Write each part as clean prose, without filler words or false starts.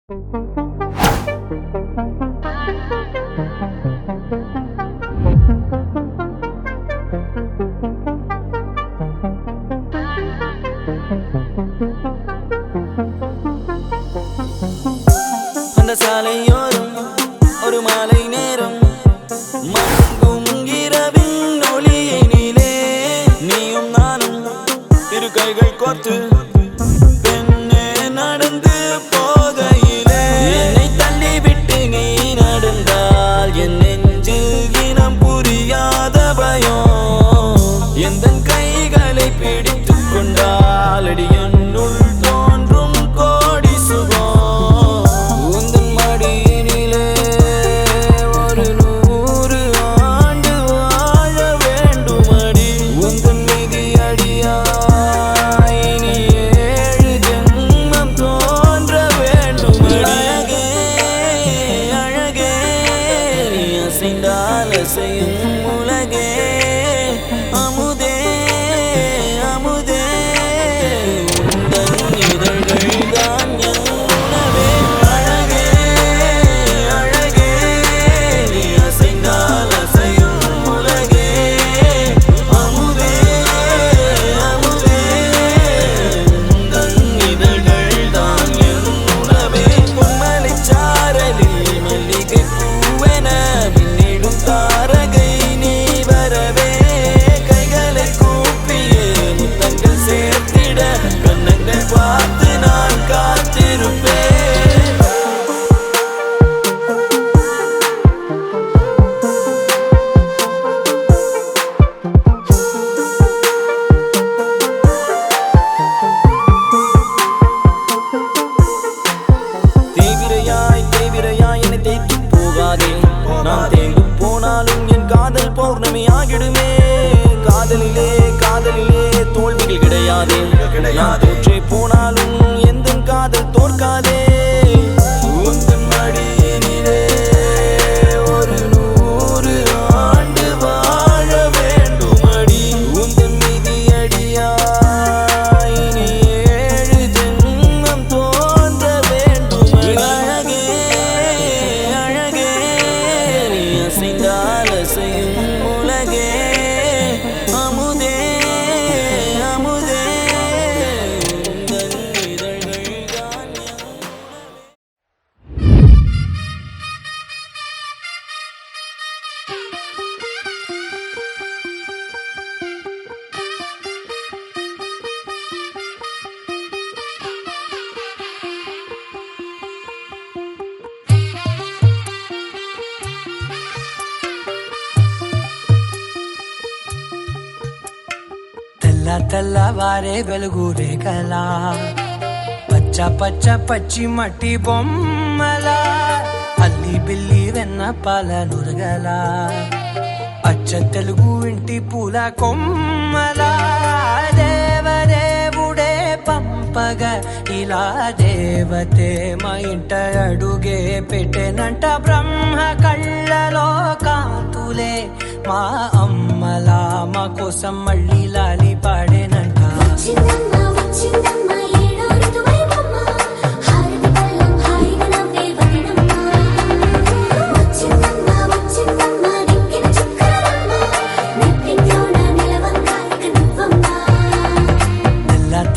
அந்த சாலையோரம் ஒரு மாலை நேரம் மங்கும் இரவின் ஒளியினிலே நீயும் நானும் இரு கைகள் கோர்த்து பெண்ணே நடந்து போகையிலே என்னை தள்ளிவிட்டு நீ நடந்தால் என் நெஞ்சில் இனம் புரியாத பயம் எந்தன் கைகளை பிடித்துக் கொண்டால் அடி என்னுள் தோன்றும் கோடி சுகம் அசையும் உலகே அமுதே அமுதே உந்தன் இதழ்கள் தான் என் உணவே அழகே அழகே நீ அசைந்தால் அசையும் உலகே அமுதே அமுதே உந்தன் இதழ்கள் தான் என் உணவே பொன்மலைச்சாரலில் மல்லிகை பூவென தாரகை நீ வரவே கைகளை கூப்பியே முத்தங்கள் சேர்த்திட கண்ணங்கள் பார்த்து நான் காத்திருப்பேன் தேவிரையாய் என்னை தேய்த்து போகாதே நான் தேங்கு போனாலும் என் காதல் பௌர்ணமி ஆகிடுமே காதலிலே தோல்விகள் கிடையாதே நான் தோற்றே போனாலும் எந்த காதல் தோற்காதே உந்தன் மடியினிலே ஒரு 100 ஆண்டு வாழ வேண்டும் அடி உந்தன் மீதி அடியாய் இனி 7 ஜென்மம் தோன்ற வேண்டும் அழகே அழகே நீ அசைந்தால் அசையும் உலகே அமுதே அமுதே உந்தன் இதழ்கள் தான் తెల్లవారే వెలుగు రేఖలా పచ్చ పచ్చ పచ్చి మట్టి బొమ్మల అల్లి బిల్లి వెన్న పాల నురగల అచ్చ తెలుగు ఇంటి పూల కొమ్మల దేవదేవుడే పంపగ ఇలా దేవతే మా ఇంట అడుగే పెట్టెనంట బ్రహ్మ కళ్ళలో కాంతులే మా అమ్మలా మా కోసం మళ్ళీ లాలి పాడేనంట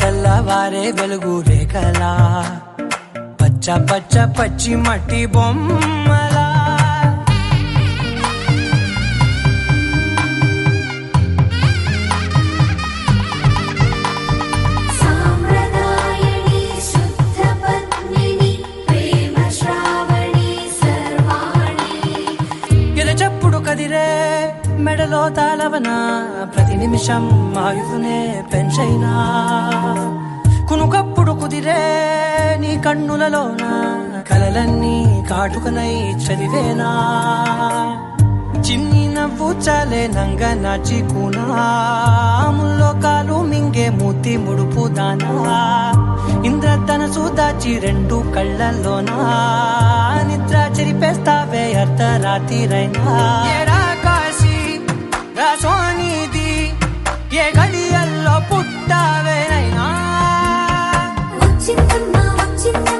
తెల్లవారే వెలుగు రేఖలా పచ్చ పచ్చ పచ్చి మట్టి బొమ్మలా కదిరే మెడలో తాళవన ప్రతి నిమిషం ఆయువునే పెంచైనా కునుకప్పుడు కుదిరే నీ కన్నులలోన కలలన్నీ కాటుకనై చదివేనా చిన్ని నవ్వు చాలే నంగ నాచి కూనాముల్లో కాలు మింగే మూతి ముడుపు దానా ఇంద్రధనసు దాచి 2 కళ్ళల్లోనా నిద్ర చెరిపేస్తావే అర్ధరాత్రిరైనా ఏరా కాశీ రా సోనిది ఏ గడియల్లో పుట్టావేనైనా వచ్చిందమ్మా వచ్చిందమ్మా